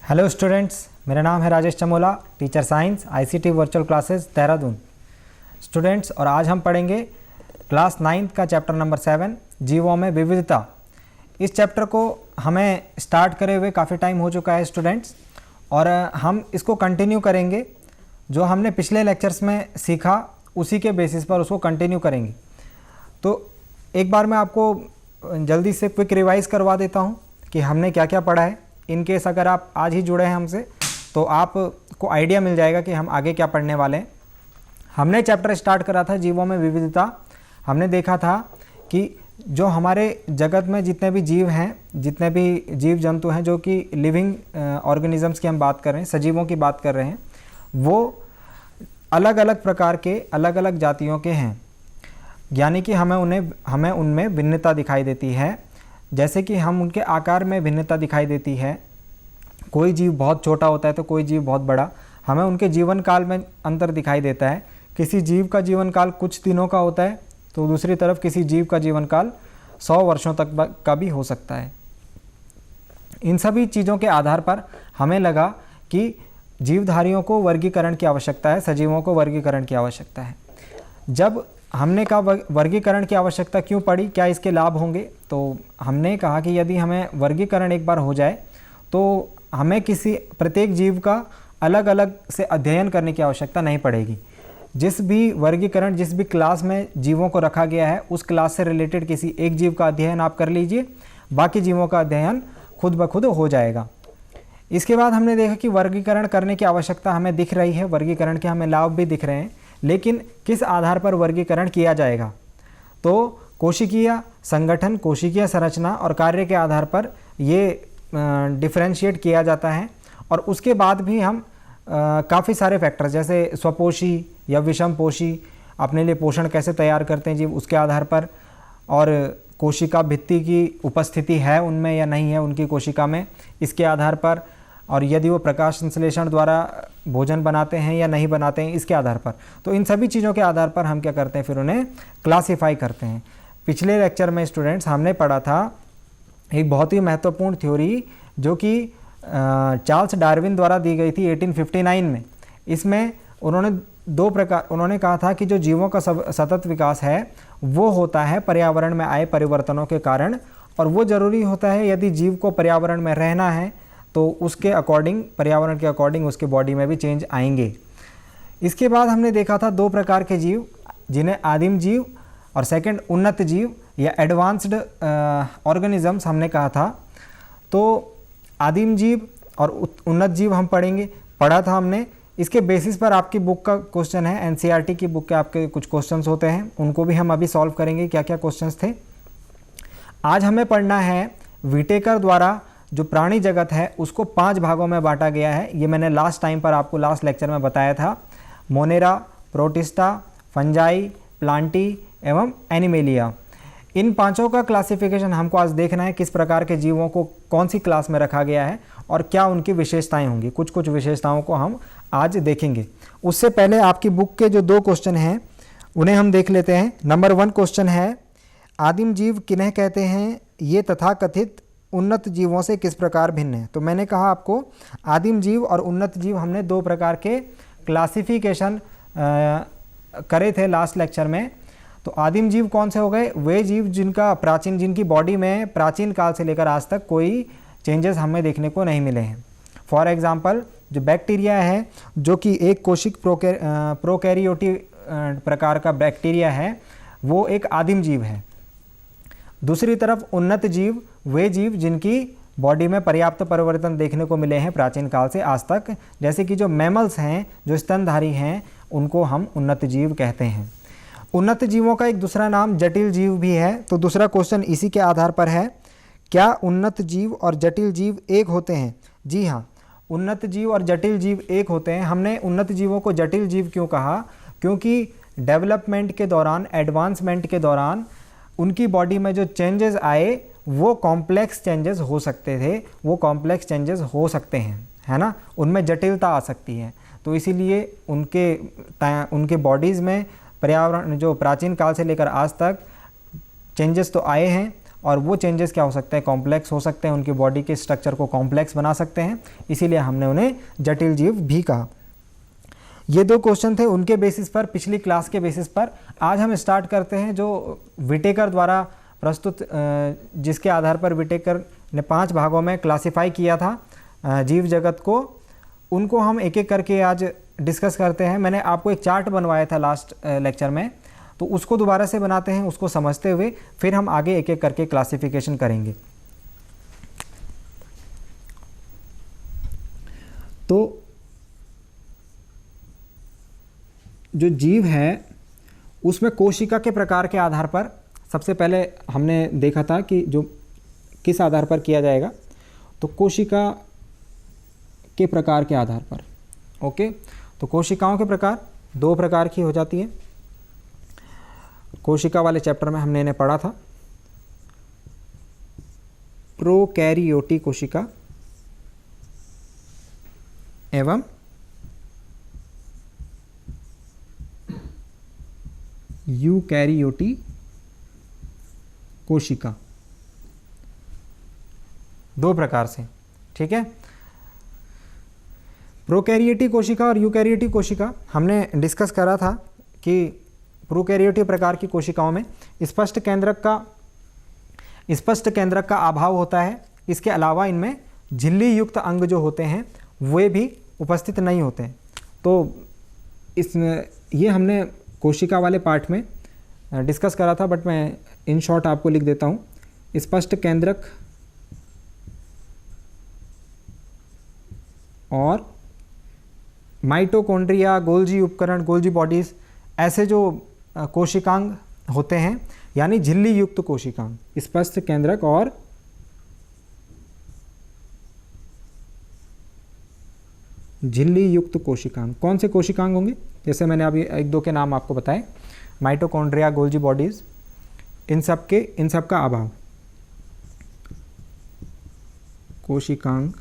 Hello students, मेरा नाम है Rajesh Chamola, teacher science ICT virtual classes Dehradun. Students, और आज हम पढ़ेंगे क्लास 9th का चैप्टर नंबर 7 जीवों में विविधता। इस चैप्टर को हमें स्टार्ट करे हुए काफ़ी टाइम हो चुका है स्टूडेंट्स, और हम इसको कंटिन्यू करेंगे। जो हमने पिछले लेक्चर्स में सीखा उसी के बेसिस पर उसको कंटिन्यू करेंगे। तो एक बार मैं आपको जल्दी से क्विक रिवाइज करवा देता हूँ कि हमने क्या क्या पढ़ा है। इन केस अगर आप आज ही जुड़े हैं हमसे तो आपको आइडिया मिल जाएगा कि हम आगे क्या पढ़ने वाले हैं। हमने चैप्टर स्टार्ट करा था जीवों में विविधता। हमने देखा था कि जो हमारे जगत में जितने भी जीव हैं, जितने भी जीव जंतु हैं जो कि लिविंग ऑर्गेनिजम्स की हम बात कर रहे हैं, सजीवों की बात कर रहे हैं, वो अलग अलग प्रकार के अलग अलग जातियों के हैं। यानी कि हमें उनमें भिन्नता दिखाई देती है। जैसे कि हम उनके आकार में भिन्नता दिखाई देती है। कोई जीव बहुत छोटा होता है तो कोई जीव बहुत बड़ा। हमें उनके जीवन काल में अंतर दिखाई देता है। किसी जीव का जीवन काल कुछ दिनों का होता है तो दूसरी तरफ किसी जीव का जीवन काल 100 वर्षों तक का भी हो सकता है। इन सभी चीज़ों के आधार पर हमें लगा कि जीवधारियों को वर्गीकरण की आवश्यकता है, सजीवों को वर्गीकरण की आवश्यकता है। जब हमने कहा वर्गीकरण की आवश्यकता क्यों पड़ी, क्या इसके लाभ होंगे, तो हमने कहा कि यदि हमें वर्गीकरण एक बार हो जाए तो हमें किसी प्रत्येक जीव का अलग अलग से अध्ययन करने की आवश्यकता नहीं पड़ेगी। जिस भी वर्गीकरण, जिस भी क्लास में जीवों को रखा गया है उस क्लास से रिलेटेड किसी एक जीव का अध्ययन आप कर लीजिए, बाकी जीवों का अध्ययन खुद ब खुद हो जाएगा। इसके बाद हमने देखा कि वर्गीकरण करने की आवश्यकता हमें दिख रही है, वर्गीकरण के हमें लाभ भी दिख रहे हैं, लेकिन किस आधार पर वर्गीकरण किया जाएगा। तो कोशिकीय संगठन, कोशिकीय संरचना और कार्य के आधार पर ये डिफरेंशिएट किया जाता है। और उसके बाद भी हम काफ़ी सारे फैक्टर्स जैसे स्वपोषी या विषमपोषी, अपने लिए पोषण कैसे तैयार करते हैं जीव, उसके आधार पर, और कोशिका भित्ति की उपस्थिति है उनमें या नहीं है उनकी कोशिका में, इसके आधार पर, और यदि वो प्रकाश संश्लेषण द्वारा भोजन बनाते हैं या नहीं बनाते हैं इसके आधार पर। तो इन सभी चीज़ों के आधार पर हम क्या करते हैं, फिर उन्हें क्लासीफाई करते हैं। पिछले लेक्चर में स्टूडेंट्स हमने पढ़ा था एक बहुत ही महत्वपूर्ण थ्योरी जो कि चार्ल्स डार्विन द्वारा दी गई थी 1859 में। इसमें उन्होंने कहा था कि जो जीवों का सतत विकास है वो होता है पर्यावरण में आए परिवर्तनों के कारण, और वो ज़रूरी होता है यदि जीव को पर्यावरण में रहना है तो उसके अकॉर्डिंग, पर्यावरण के अकॉर्डिंग उसके बॉडी में भी चेंज आएंगे। इसके बाद हमने देखा था दो प्रकार के जीव, जिन्हें आदिम जीव और सेकंड उन्नत जीव या एडवांस्ड ऑर्गेनिजम्स हमने कहा था। तो आदिम जीव और उन्नत जीव हम पढ़ा था हमने। इसके बेसिस पर आपकी बुक का क्वेश्चन है, एनसीईआरटी की बुक के आपके कुछ क्वेश्चंस होते हैं, उनको भी हम अभी सॉल्व करेंगे क्या क्या क्वेश्चंस थे। आज हमें पढ़ना है विटेकर द्वारा जो प्राणी जगत है उसको 5 भागों में बांटा गया है। ये मैंने लास्ट टाइम पर आपको लास्ट लेक्चर में बताया था। मोनेरा, प्रोटिस्टा, फंजाई, प्लांटी एवं एनिमेलिया, इन पांचों का क्लासिफिकेशन हमको आज देखना है, किस प्रकार के जीवों को कौन सी क्लास में रखा गया है और क्या उनकी विशेषताएं होंगी। कुछ कुछ विशेषताओं को हम आज देखेंगे। उससे पहले आपकी बुक के जो 2 क्वेश्चन हैं उन्हें हम देख लेते हैं। नंबर 1 क्वेश्चन है, आदिम जीव किन्हें कहते हैं, ये तथाकथित उन्नत जीवों से किस प्रकार भिन्न है। तो मैंने कहा आपको आदिम जीव और उन्नत जीव हमने 2 प्रकार के क्लासिफिकेशन करे थे लास्ट लेक्चर में। तो आदिम जीव कौन से हो गए, वे जीव जिनकी बॉडी में प्राचीन काल से लेकर आज तक कोई चेंजेस हमें देखने को नहीं मिले हैं। फॉर एग्जांपल जो बैक्टीरिया है, जो कि एक कोशिक प्रोकैरियोटी प्रकार का बैक्टीरिया है, वो एक आदिम जीव है। दूसरी तरफ उन्नत जीव वे जीव जिनकी बॉडी में पर्याप्त परिवर्तन देखने को मिले हैं प्राचीन काल से आज तक, जैसे कि जो मैमल्स हैं, जो स्तनधारी हैं, उनको हम उन्नत जीव कहते हैं। उन्नत जीवों का एक दूसरा नाम जटिल जीव भी है। तो दूसरा क्वेश्चन इसी के आधार पर है, क्या उन्नत जीव और जटिल जीव एक होते हैं। जी हाँ, उन्नत जीव और जटिल जीव एक होते हैं। हमने उन्नत जीवों को जटिल जीव क्यों कहा, क्योंकि डेवलपमेंट के दौरान, एडवांसमेंट के दौरान उनकी बॉडी में जो चेंजेस आए वो कॉम्प्लेक्स चेंजेस हो सकते थे, वो कॉम्प्लेक्स चेंजेस हो सकते हैं, है ना, उनमें जटिलता आ सकती है। तो इसीलिए उनके बॉडीज़ में पर्यावरण जो प्राचीन काल से लेकर आज तक चेंजेस तो आए हैं और वो चेंजेस क्या हो सकते हैं, कॉम्प्लेक्स हो सकते हैं, उनकी बॉडी के स्ट्रक्चर को कॉम्प्लेक्स बना सकते हैं, इसीलिए हमने उन्हें जटिल जीव भी कहा। ये 2 क्वेश्चन थे, उनके बेसिस पर, पिछली क्लास के बेसिस पर आज हम स्टार्ट करते हैं जो विटेकर द्वारा प्रस्तुत, जिसके आधार पर विटेकर ने 5 भागों में क्लासिफाई किया था जीव जगत को, उनको हम एक एक करके आज डिस्कस करते हैं। मैंने आपको एक चार्ट बनवाया था लास्ट लेक्चर में, तो उसको दोबारा से बनाते हैं, उसको समझते हुए फिर हम आगे एक एक करके क्लासिफिकेशन करेंगे। तो जो जीव है उसमें कोशिका के प्रकार के आधार पर सबसे पहले हमने देखा था कि जो किस आधार पर किया जाएगा, तो कोशिका के प्रकार के आधार पर। ओके, तो कोशिकाओं के प्रकार 2 प्रकार की हो जाती है। कोशिका वाले चैप्टर में हमने इन्हें पढ़ा था, प्रोकैरियोटिक कोशिका एवं यूकैरियोटिक कोशिका, 2 प्रकार से। ठीक है, प्रोकैरियोटिक कोशिका और यूकैरियोटिक कोशिका हमने डिस्कस करा था कि प्रोकैरियोटिक प्रकार की कोशिकाओं में स्पष्ट केंद्रक का अभाव होता है। इसके अलावा इनमें झिल्ली युक्त अंग जो होते हैं वे भी उपस्थित नहीं होते हैं। तो ये हमने कोशिका वाले पार्ट में डिस्कस करा था, बट मैं इन शॉर्ट आपको लिख देता हूँ। स्पष्ट केंद्रक और माइटोकॉन्ड्रिया, गोल्जी उपकरण, गोल्जी बॉडीज, ऐसे जो कोशिकांग होते हैं, यानी झिल्ली युक्त कोशिकांग, स्पष्ट केंद्रक और झिल्ली युक्त कोशिकांग। कौन से कोशिकांग होंगे? जैसे मैंने अभी 1-2 के नाम आपको बताए, माइटोकॉन्ड्रिया, गोल्जी बॉडीज, इन सब का अभाव, कोशिकांग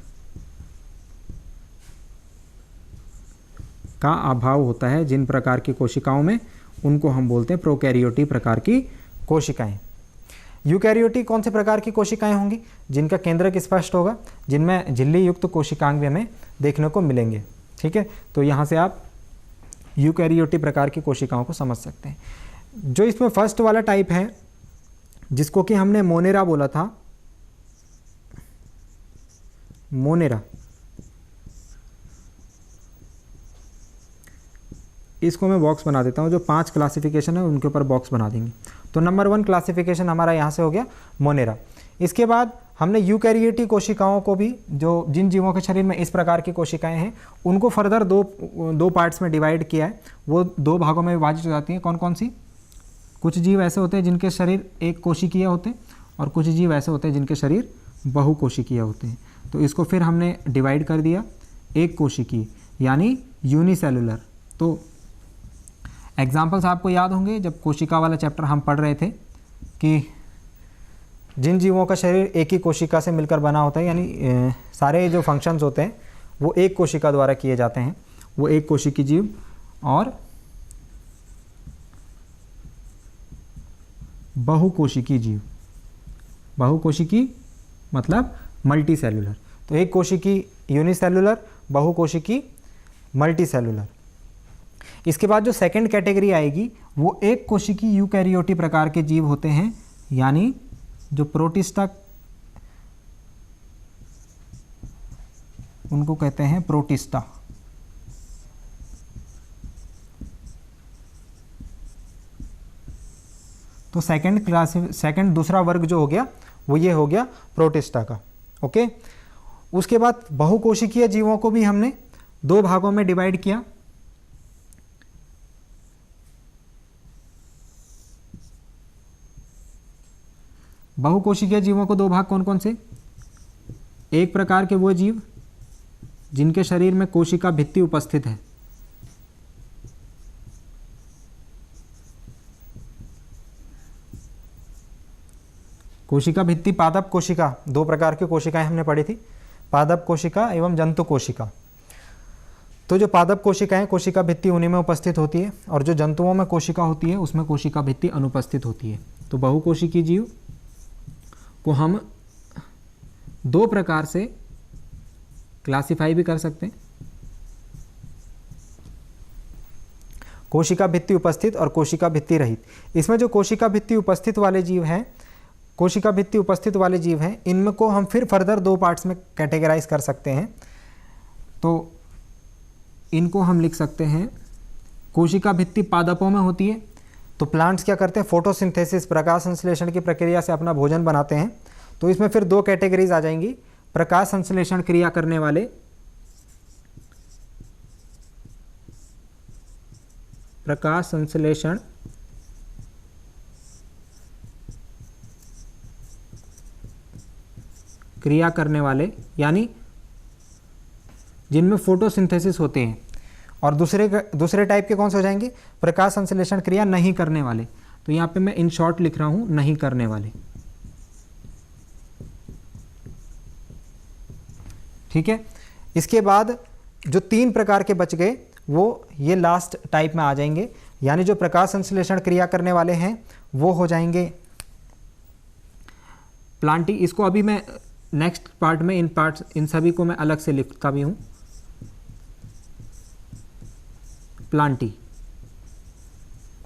का अभाव होता है जिन प्रकार की कोशिकाओं में, उनको हम बोलते हैं प्रोकैरियोटिक प्रकार की कोशिकाएं। यूकैरियोटिक कौन से प्रकार की कोशिकाएं होंगी? जिनका केंद्रक स्पष्ट होगा, जिनमें झिल्ली युक्त कोशिकांग भी हमें देखने को मिलेंगे। ठीक है, तो यहाँ से आप यूकैरियोटिक प्रकार की कोशिकाओं को समझ सकते हैं। जो इसमें फर्स्ट वाला टाइप है, जिसको कि हमने मोनेरा बोला था, मोनेरा, इसको मैं बॉक्स बना देता हूँ। जो 5 क्लासिफिकेशन है उनके ऊपर बॉक्स बना देंगे। तो नंबर 1 क्लासिफिकेशन हमारा यहाँ से हो गया मोनेरा। इसके बाद हमने यूकैरियोटिक कोशिकाओं को भी, जो जिन जीवों के शरीर में इस प्रकार की कोशिकाएं हैं, उनको फर्दर दो पार्ट्स में डिवाइड किया है। वो 2 भागों में विभाजित हो जाती हैं। कौन कौन सी? कुछ जीव ऐसे होते हैं जिनके शरीर एक कोशिकीय होते हैं, और कुछ जीव ऐसे होते हैं जिनके शरीर बहुकोशिकीय होते हैं। तो इसको फिर हमने डिवाइड कर दिया, एक कोशिकीय यानी यूनिसेलुलर। तो एग्जाम्पल्स आपको याद होंगे, जब कोशिका वाला चैप्टर हम पढ़ रहे थे कि जिन जीवों का शरीर एक ही कोशिका से मिलकर बना होता है, यानी सारे जो फंक्शंस होते हैं वो एक कोशिका द्वारा किए जाते हैं, वो एक कोशिकीय जीव। और बहुकोशिकीय जीव, बहुकोशिकीय मतलब मल्टी सेलुलर। तो एक कोशिकीय यूनिसेलुलर, बहुकोशिकीय मल्टी सेलुलर। इसके बाद जो सेकंड कैटेगरी आएगी वो एक कोशिकीय यूकैरियोटिक प्रकार के जीव होते हैं, यानी जो प्रोटिस्टा, उनको कहते हैं प्रोटिस्टा। तो सेकंड दूसरा वर्ग जो हो गया वो ये हो गया प्रोटिस्टा का। ओके, उसके बाद बहुकोशिकीय जीवों को भी हमने 2 भागों में डिवाइड किया। बहुकोशिकीय जीवों को 2 भाग कौन कौन से? एक प्रकार के वो जीव जिनके शरीर में कोशिका भित्ति उपस्थित है, कोशिका भित्ति, पादप कोशिका। 2 प्रकार की कोशिकाएं हमने पढ़ी थी, पादप कोशिका एवं जंतु कोशिका। तो जो पादप कोशिकाएं, कोशिका भित्ति उन्हीं में उपस्थित होती है, और जो जंतुओं में कोशिका होती है उसमें कोशिका भित्ति अनुपस्थित होती है। तो बहुकोशिकीय जीव को हम दो प्रकार से क्लासिफाई भी कर सकते हैं, कोशिका भित्ति उपस्थित और कोशिका भित्ति रहित। इसमें जो कोशिका भित्ति उपस्थित वाले जीव हैं, कोशिका भित्ति उपस्थित वाले जीव हैं, इनमें को हम फिर फर्दर दो पार्ट्स में कैटेगराइज कर सकते हैं। तो इनको हम लिख सकते हैं, कोशिका भित्ति पादपों में होती है। तो प्लांट्स क्या करते हैं, फोटोसिंथेसिस, प्रकाश संश्लेषण की प्रक्रिया से अपना भोजन बनाते हैं। तो इसमें फिर दो कैटेगरीज आ जाएंगी, प्रकाश संश्लेषण क्रिया करने वाले, प्रकाश संश्लेषण क्रिया करने वाले, यानी जिनमें फोटोसिंथेसिस होते हैं, और दूसरे टाइप के कौन से हो जाएंगे, प्रकाश संश्लेषण क्रिया नहीं करने वाले। तो यहाँ पे मैं इन शॉर्ट लिख रहा हूं, नहीं करने वाले। ठीक है। इसके बाद जो तीन प्रकार के बच गए वो ये लास्ट टाइप में आ जाएंगे, यानी जो प्रकाश संश्लेषण क्रिया करने वाले हैं वो हो जाएंगे प्लांटी। इसको अभी मैं नेक्स्ट पार्ट में इन सभी को मैं अलग से लिखता भी हूं, प्लांटी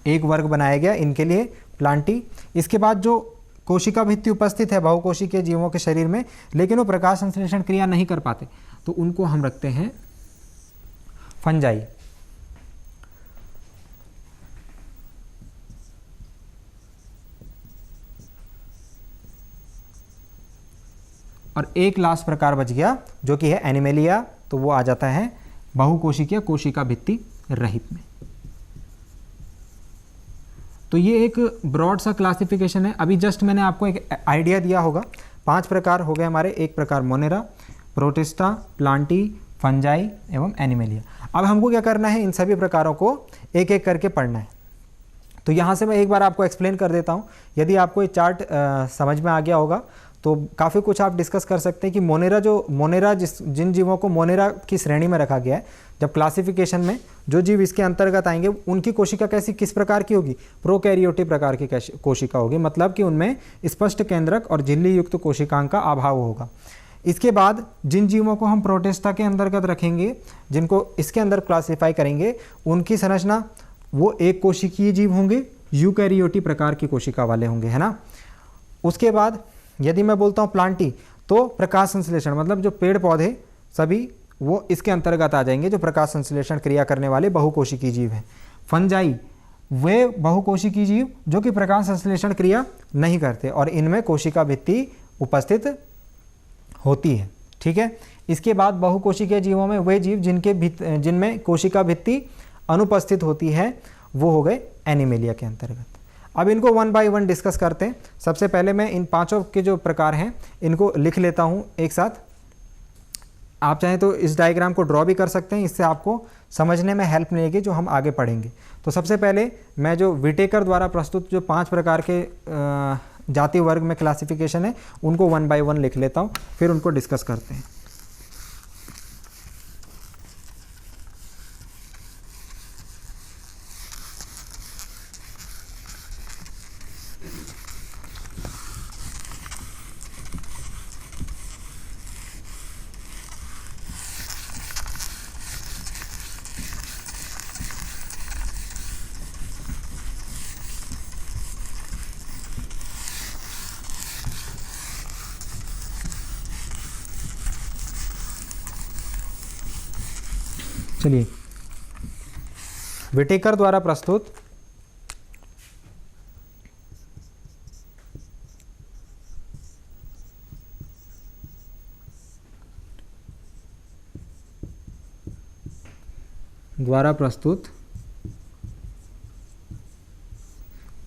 एक वर्ग बनाया गया इनके लिए, प्लांटी। इसके बाद जो कोशिका भित्ति उपस्थित है बहुकोशिकीय जीवों के शरीर में, लेकिन वो प्रकाश संश्लेषण क्रिया नहीं कर पाते, तो उनको हम रखते हैं फंजाई। और एक लास्ट प्रकार बच गया जो कि है एनिमेलिया, तो वो आ जाता है बहुकोशिकीय कोशिका भित्ति रहित में। तो ये एक ब्रॉड सा क्लासिफिकेशन है। अभी जस्ट मैंने आपको एक आइडिया दिया होगा। 5 प्रकार हो गए हमारे, एक प्रकार मोनेरा, प्रोटिस्टा, प्लांटी, फंजाई एवं एनिमेलिया। अब हमको क्या करना है, इन सभी प्रकारों को एक एक करके पढ़ना है। तो यहाँ से मैं एक बार आपको एक्सप्लेन कर देता हूँ। यदि आपको ये चार्ट समझ में आ गया होगा तो काफ़ी कुछ आप डिस्कस कर सकते हैं कि मोनेरा जिन जीवों को मोनेरा की श्रेणी में रखा गया है, जब क्लासिफिकेशन में जो जीव इसके अंतर्गत आएंगे उनकी कोशिका किस प्रकार की होगी, प्रोकैरियोटिक प्रकार की कोशिका होगी, मतलब कि उनमें स्पष्ट केंद्रक और झिल्ली युक्त कोशिकांग का अभाव होगा। इसके बाद जिन जीवों को हम प्रोटिस्टा के अंतर्गत रखेंगे, जिनको इसके अंदर क्लासीफाई करेंगे, उनकी संरचना वो एक कोशिकीय जीव होंगे, यूकैरियोटिक प्रकार की कोशिका वाले होंगे, है ना। उसके बाद यदि मैं बोलता हूँ प्लांटी, तो प्रकाश संश्लेषण मतलब जो पेड़ पौधे सभी वो इसके अंतर्गत आ जाएंगे, जो प्रकाश संश्लेषण क्रिया करने वाले बहुकोशिकीय जीव हैं। फंजाई वे बहुकोशिकीय जीव जो कि प्रकाश संश्लेषण क्रिया नहीं करते और इनमें कोशिका भित्ति उपस्थित होती है। ठीक है। इसके बाद बहुकोशिकीय जीवों में वे जीव जिनमें कोशिका भित्ति अनुपस्थित होती है, वो हो गए एनिमेलिया के अंतर्गत। अब इनको 1 बाय 1 डिस्कस करते हैं। सबसे पहले मैं इन पांचों के जो प्रकार हैं इनको लिख लेता हूं एक साथ। आप चाहें तो इस डायग्राम को ड्रॉ भी कर सकते हैं, इससे आपको समझने में हेल्प मिलेगी जो हम आगे पढ़ेंगे। तो सबसे पहले मैं जो विटेकर द्वारा प्रस्तुत जो 5 प्रकार के जाति वर्ग में क्लासिफिकेशन है उनको 1 बाय 1 लिख लेता हूँ, फिर उनको डिस्कस करते हैं। चलिए, विटेकर द्वारा प्रस्तुत प्रस्तुत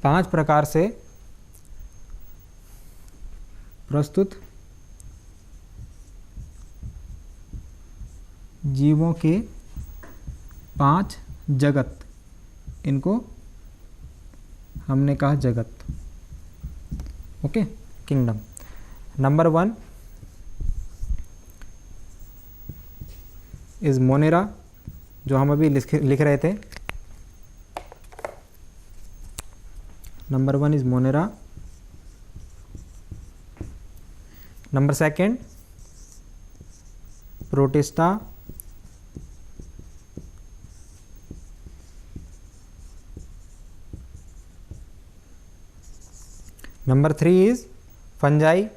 5 प्रकार से प्रस्तुत जीवों के 5 जगत, इनको हमने कहा जगत। Okay, kingdom. Number 1 is Monera, जो हम अभी लिख रहे थे। Number 1 is Monera. Number second protista, number 3 is fungi,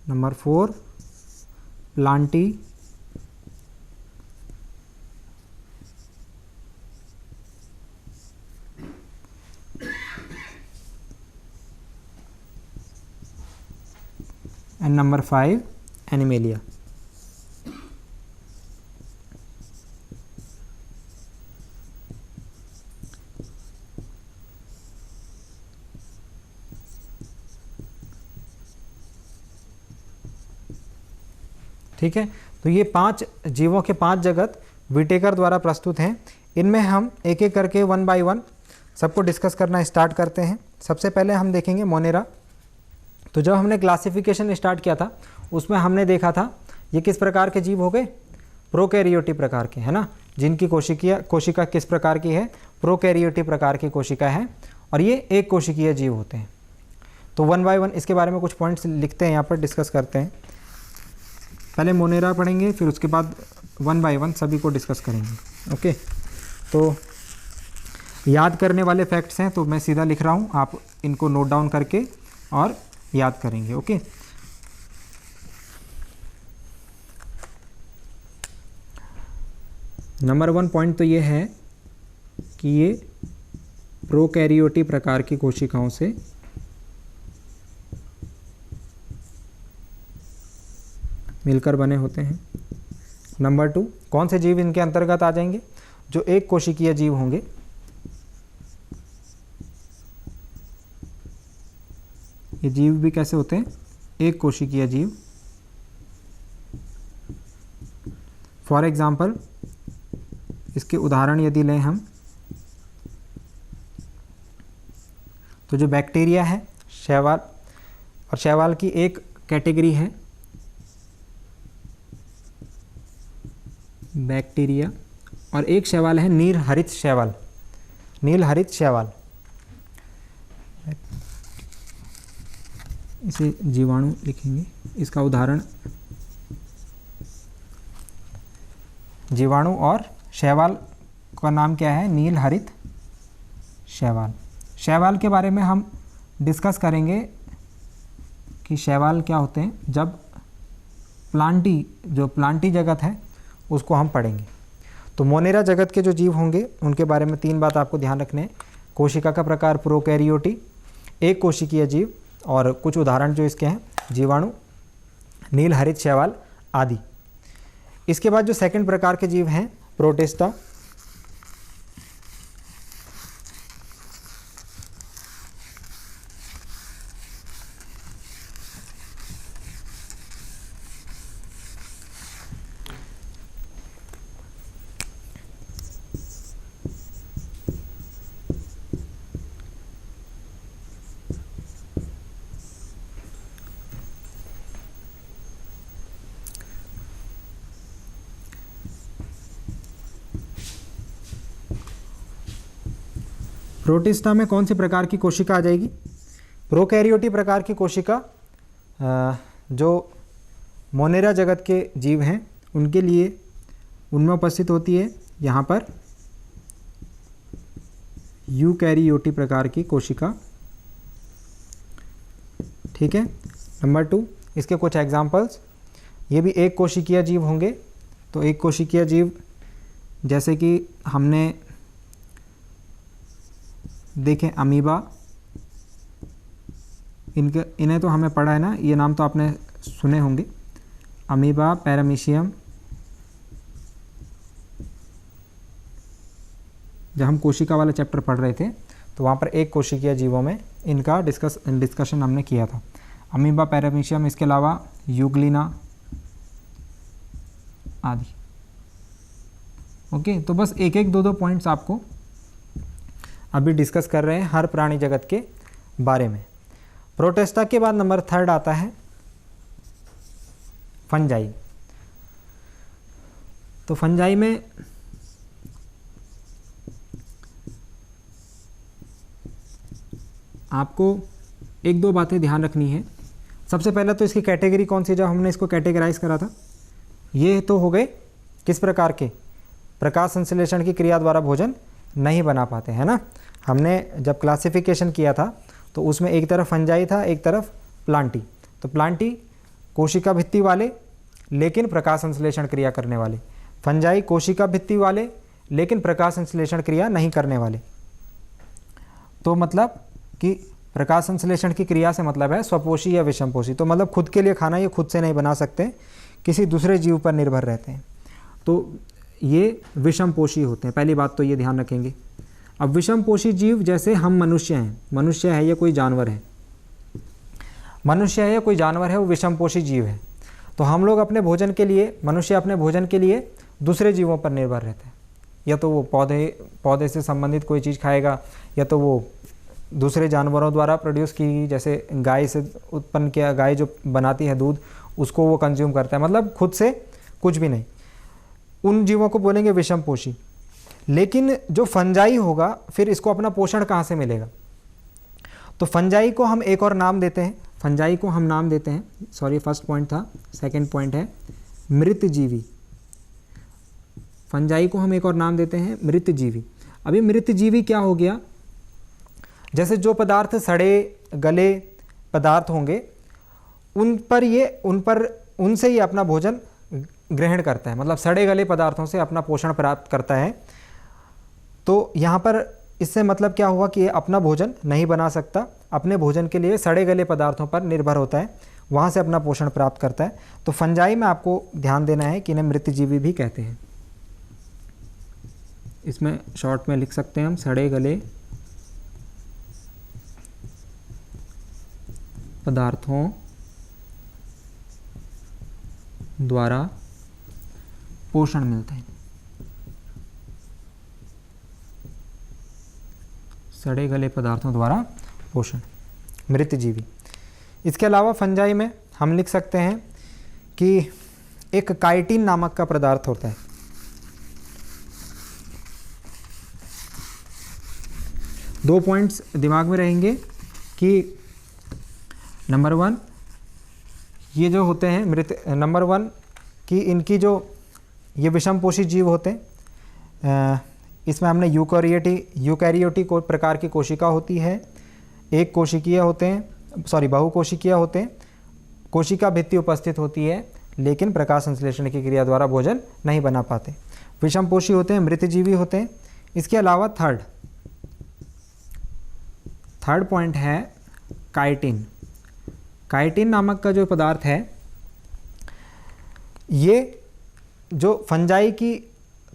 number 4 Plantae, and number 5 animalia. ठीक है, तो ये 5 जीवों के 5 जगत विटेकर द्वारा प्रस्तुत हैं। इनमें हम एक एक करके 1 बाय 1 सबको डिस्कस करना स्टार्ट करते हैं। सबसे पहले हम देखेंगे मोनेरा। तो जब हमने क्लासिफिकेशन स्टार्ट किया था उसमें हमने देखा था ये किस प्रकार के जीव हो गए, प्रोकैरियोटी प्रकार के, है ना, जिनकी कोशिका किस प्रकार की है, प्रोकैरियोटी प्रकार की कोशिका है, और ये एक कोशिकीय जीव होते हैं। तो 1 बाय 1 इसके बारे में कुछ पॉइंट्स लिखते हैं, यहाँ पर डिस्कस करते हैं। पहले मोनेरा पढ़ेंगे, फिर उसके बाद 1 बाय 1 सभी को डिस्कस करेंगे। ओके, तो याद करने वाले फैक्ट्स हैं तो मैं सीधा लिख रहा हूँ, आप इनको नोट डाउन करके और याद करेंगे। ओके, नंबर 1 पॉइंट तो ये है कि ये प्रोकैरियोटी प्रकार की कोशिकाओं से मिलकर बने होते हैं। नंबर 2, कौन से जीव इनके अंतर्गत आ जाएंगे, जो एक कोशिकीय जीव होंगे। ये जीव भी कैसे होते हैं, एक कोशिकीय जीव। फॉर एग्जाम्पल, इसके उदाहरण यदि लें हम, तो जो बैक्टीरिया है शैवाल, और शैवाल की एक कैटेगरी है बैक्टीरिया, और एक शैवाल है नीलहरित शैवाल। नीलहरित शैवाल, इसे जीवाणु लिखेंगे। इसका उदाहरण जीवाणु, और शैवाल का नाम क्या है, नीलहरित शैवाल। शैवाल के बारे में हम डिस्कस करेंगे कि शैवाल क्या होते हैं, जब प्लांटी जगत है उसको हम पढ़ेंगे। तो मोनेरा जगत के जो जीव होंगे उनके बारे में 3 बात आपको ध्यान रखने हैं। कोशिका का प्रकार प्रोकैरियोटी, एक कोशिकीय जीव, और कुछ उदाहरण जो इसके हैं जीवाणु, नीलहरित शैवाल आदि। इसके बाद जो सेकंड प्रकार के जीव हैं प्रोटिस्टा, प्रोटिस्टा में कौन सी प्रकार की कोशिका आ जाएगी, प्रोकैरियोटी प्रकार की कोशिका। जो मोनेरा जगत के जीव हैं उनके लिए उनमें उपस्थित होती है यहाँ पर यूकैरियोटी प्रकार की कोशिका। ठीक है, नंबर 2, इसके कुछ एग्जाम्पल्स, ये भी एक कोशिकीय जीव होंगे। तो एक कोशिकीय जीव जैसे कि हमने देखें अमीबा, इन्हें तो हमें पढ़ा है ना, ये नाम तो आपने सुने होंगे, अमीबा, पैरामीशियम। जब हम कोशिका वाला चैप्टर पढ़ रहे थे तो वहाँ पर एक कोशिकीय जीवों में इनका डिस्कशन हमने किया था, अमीबा, पैरामीशियम, इसके अलावा यूग्लिना आदि। ओके, तो बस एक एक दो पॉइंट्स आपको अभी डिस्कस कर रहे हैं हर प्राणी जगत के बारे में। प्रोटिस्टा के बाद नंबर 3 आता है फंजाई। तो फंजाई में आपको एक दो बातें ध्यान रखनी है। सबसे पहले तो इसकी कैटेगरी कौन सी, जब हमने इसको कैटेगराइज करा था, ये तो हो गए किस प्रकार के, प्रकाश संश्लेषण की क्रिया द्वारा भोजन नहीं बना पाते, है ना। हमने जब क्लासिफिकेशन किया था तो उसमें एक तरफ फंजाई था, एक तरफ प्लांटी। तो प्लांटी कोशिका भित्ति वाले लेकिन प्रकाश संश्लेषण क्रिया करने वाले, फंजाई कोशिका भित्ति वाले लेकिन प्रकाश संश्लेषण क्रिया नहीं करने वाले। तो मतलब कि प्रकाश संश्लेषण की क्रिया से मतलब है स्वपोषी या विषमपोषी। तो मतलब खुद के लिए खाना ये खुद से नहीं बना सकते, किसी दूसरे जीव पर निर्भर रहते हैं, तो ये विषमपोषी होते हैं। पहली बात तो ये ध्यान रखेंगे। अब विषमपोषी जीव जैसे हम मनुष्य हैं, मनुष्य है या कोई जानवर है, मनुष्य है या कोई जानवर है, वो विषमपोषी जीव है। तो हम लोग अपने भोजन के लिए, मनुष्य अपने भोजन के लिए दूसरे जीवों पर निर्भर रहते हैं। या तो वो पौधे से संबंधित कोई चीज़ खाएगा, या तो वो दूसरे जानवरों द्वारा प्रोड्यूस की, जैसे गाय से उत्पन्न किया, गाय जो बनाती है दूध, उसको वो कंज्यूम करता है, मतलब खुद से कुछ भी नहीं। उन जीवों को बोलेंगे विषमपोषी। लेकिन जो फंजाई होगा, फिर इसको अपना पोषण कहाँ से मिलेगा? तो फंजाई को हम एक और नाम देते हैं, फंजाई को हम नाम देते हैं, सॉरी फर्स्ट पॉइंट था, सेकंड पॉइंट है मृतजीवी। फंजाई को हम एक और नाम देते हैं मृतजीवी। अभी मृतजीवी क्या हो गया? जैसे जो पदार्थ सड़े गले पदार्थ होंगे, उनसे ये अपना भोजन ग्रहण करता है, मतलब सड़े गले पदार्थों से अपना पोषण प्राप्त करता है। तो यहाँ पर इससे मतलब क्या हुआ कि ये अपना भोजन नहीं बना सकता, अपने भोजन के लिए सड़े गले पदार्थों पर निर्भर होता है, वहाँ से अपना पोषण प्राप्त करता है। तो फंजाई में आपको ध्यान देना है कि इन्हें मृतजीवी भी कहते हैं। इसमें शॉर्ट में लिख सकते हैं हम, सड़े गले पदार्थों द्वारा पोषण मिलता है, सड़े गले पदार्थों द्वारा पोषण, मृतजीवी। इसके अलावा फंजाई में हम लिख सकते हैं कि एक काइटिन नामक का पदार्थ होता है। दो पॉइंट्स दिमाग में रहेंगे कि नंबर वन, ये जो होते हैं नंबर वन कि इनकी जो ये विषमपोषी जीव होते हैं, इसमें हमने यूकैरियोटिक प्रकार की कोशिका होती है, एक कोशिकीय होते हैं, बहुकोशिकीय होते हैं, कोशिका भित्ति उपस्थित होती है लेकिन प्रकाश संश्लेषण की क्रिया द्वारा भोजन नहीं बना पाते, विषमपोषी होते हैं, मृतजीवी होते हैं। इसके अलावा थर्ड पॉइंट है काइटिन। काइटिन नामक का जो पदार्थ है, ये जो फंजाई की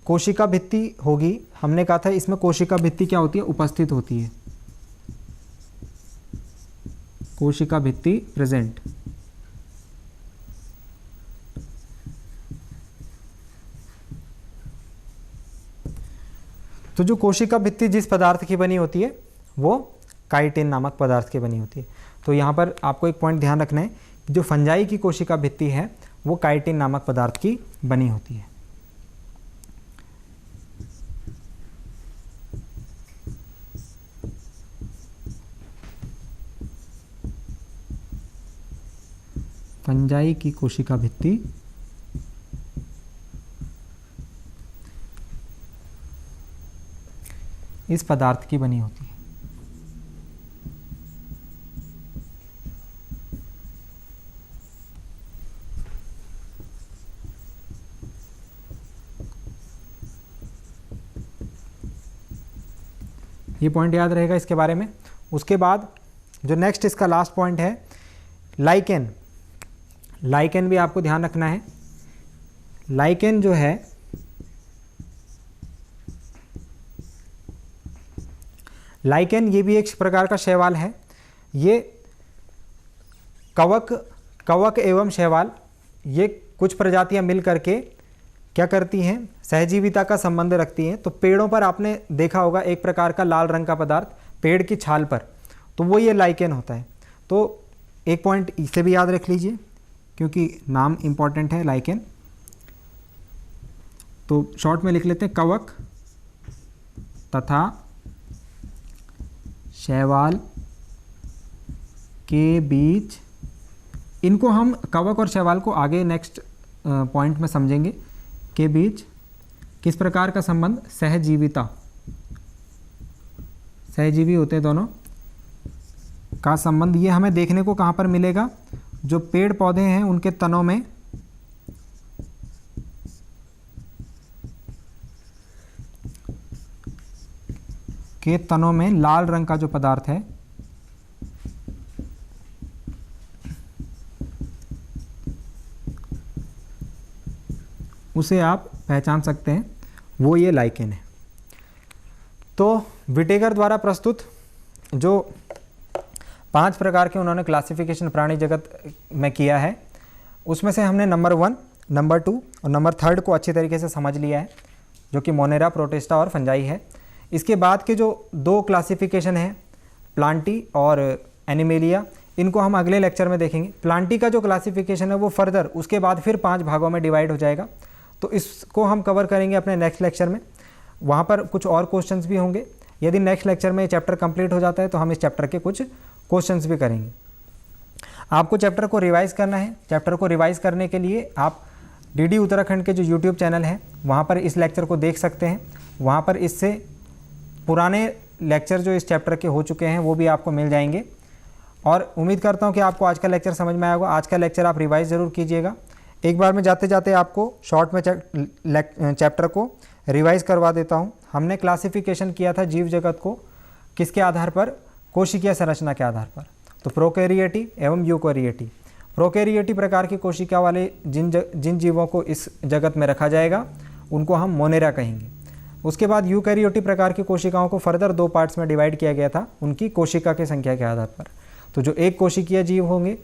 कोशिका भित्ति होगी, हमने कहा था इसमें कोशिका भित्ति क्या होती है? उपस्थित होती है, कोशिका भित्ति प्रेजेंट। तो जो कोशिका भित्ति जिस पदार्थ की बनी होती है वो काइटिन नामक पदार्थ की बनी होती है। तो यहाँ पर आपको एक पॉइंट ध्यान रखना है, जो फंजाई की कोशिका भित्ति है वो काइटिन नामक पदार्थ की बनी होती है। फंजाई की कोशिका भित्ति इस पदार्थ की बनी होती है। ये पॉइंट याद रहेगा इसके बारे में। उसके बाद जो नेक्स्ट इसका लास्ट पॉइंट है लाइकेन। लाइकेन भी आपको ध्यान रखना है। लाइकेन जो है लाइकेन ये भी एक प्रकार का शैवाल है। ये कवक एवं शैवाल ये कुछ प्रजातियां मिल करके क्या करती हैं? सहजीविता का संबंध रखती हैं। तो पेड़ों पर आपने देखा होगा एक प्रकार का लाल रंग का पदार्थ पेड़ की छाल पर, तो वो ये लाइकेन होता है। तो एक पॉइंट इसे भी याद रख लीजिए क्योंकि नाम इंपॉर्टेंट है लाइकेन। तो शॉर्ट में लिख लेते हैं कवक तथा शैवाल के बीच, इनको हम कवक और शैवाल को आगे नेक्स्ट पॉइंट में समझेंगे, के बीच किस प्रकार का संबंध, सहजीविता, सहजीवी होते हैं दोनों का संबंध। ये हमें देखने को कहाँ पर मिलेगा, जो पेड़ पौधे हैं उनके तनों में लाल रंग का जो पदार्थ है उसे आप पहचान सकते हैं, वो ये लाइकेन है। तो विटेकर द्वारा प्रस्तुत जो 5 प्रकार के उन्होंने क्लासिफिकेशन प्राणी जगत में किया है, उसमें से हमने नंबर 1, नंबर 2 और नंबर 3 को अच्छी तरीके से समझ लिया है, जो कि मोनेरा, प्रोटिस्टा और फंजाई है। इसके बाद के जो 2 क्लासिफिकेशन हैं, प्लांटी और एनिमेलिया, इनको हम अगले लेक्चर में देखेंगे। प्लांटी का जो क्लासिफिकेशन है वो फर्दर उसके बाद फिर 5 भागों में डिवाइड हो जाएगा, तो इसको हम कवर करेंगे अपने नेक्स्ट लेक्चर में। वहाँ पर कुछ और क्वेश्चंस भी होंगे। यदि नेक्स्ट लेक्चर में ये चैप्टर कंप्लीट हो जाता है तो हम इस चैप्टर के कुछ क्वेश्चंस भी करेंगे। आपको चैप्टर को रिवाइज़ करना है। चैप्टर को रिवाइज़ करने के लिए आप डीडी उत्तराखंड के जो यूट्यूब चैनल है वहाँ पर इस लेक्चर को देख सकते हैं। वहाँ पर इससे पुराने लेक्चर जो इस चैप्टर के हो चुके हैं वो भी आपको मिल जाएंगे। और उम्मीद करता हूँ कि आपको आज का लेक्चर समझ में आया होगा। आज का लेक्चर आप रिवाइज़ ज़रूर कीजिएगा। एक बार मैं जाते जाते आपको शॉर्ट में चैप्टर को रिवाइज़ करवा देता हूँ। हमने क्लासिफिकेशन किया था जीव जगत को किसके आधार पर, कोशिकीय संरचना के आधार पर। तो प्रोकैरियोटी एवं यूकैरियोटी, प्रोकैरियोटी प्रकार की कोशिका वाले जिन जीवों को इस जगत में रखा जाएगा उनको हम मोनेरा कहेंगे। उसके बाद यूकैरियोटी प्रकार की कोशिकाओं को फर्दर 2 पार्ट्स में डिवाइड किया गया था उनकी कोशिका की संख्या के आधार पर। तो जो एक कोशिकीय जीव होंगे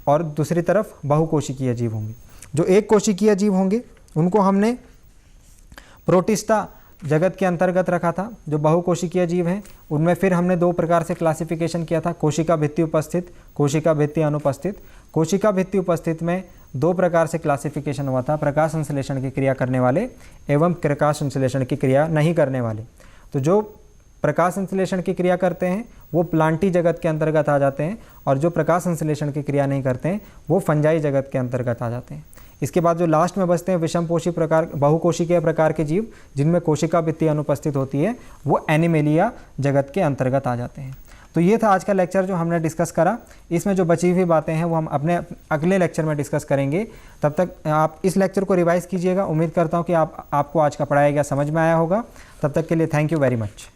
और दूसरी तरफ बहुकोशिकीय जीव होंगे। जो एक कोशिकीय जीव होंगे उनको हमने प्रोटिस्टा जगत के अंतर्गत रखा था। जो बहुकोशिकीय जीव हैं उनमें फिर हमने 2 प्रकार से क्लासिफिकेशन किया था, कोशिका भित्ति उपस्थित, कोशिका भित्ति अनुपस्थित। कोशिका भित्ति उपस्थित में 2 प्रकार से क्लासिफिकेशन हुआ था, प्रकाश संश्लेषण की क्रिया करने वाले एवं प्रकाश संश्लेषण की क्रिया नहीं करने वाले। तो जो प्रकाश संश्लेषण की क्रिया करते हैं वो प्लांटी जगत के अंतर्गत आ जाते हैं, और जो प्रकाश संश्लेषण की क्रिया नहीं करते हैं वो फंजाई जगत के अंतर्गत आ जाते हैं। इसके बाद जो लास्ट में बचते हैं विषमपोषी प्रकार, बहुकोशिकीय प्रकार के जीव जिनमें कोशिका भित्ति अनुपस्थित होती है, वो एनिमेलिया जगत के अंतर्गत आ जाते हैं। तो ये था आज का लेक्चर जो हमने डिस्कस करा। इसमें जो बची हुई बातें हैं वो हम अपने अगले लेक्चर में डिस्कस करेंगे। तब तक आप इस लेक्चर को रिवाइज़ कीजिएगा। उम्मीद करता हूँ कि आपको आज का पढ़ाया गया समझ में आया होगा। तब तक के लिए थैंक यू वेरी मच।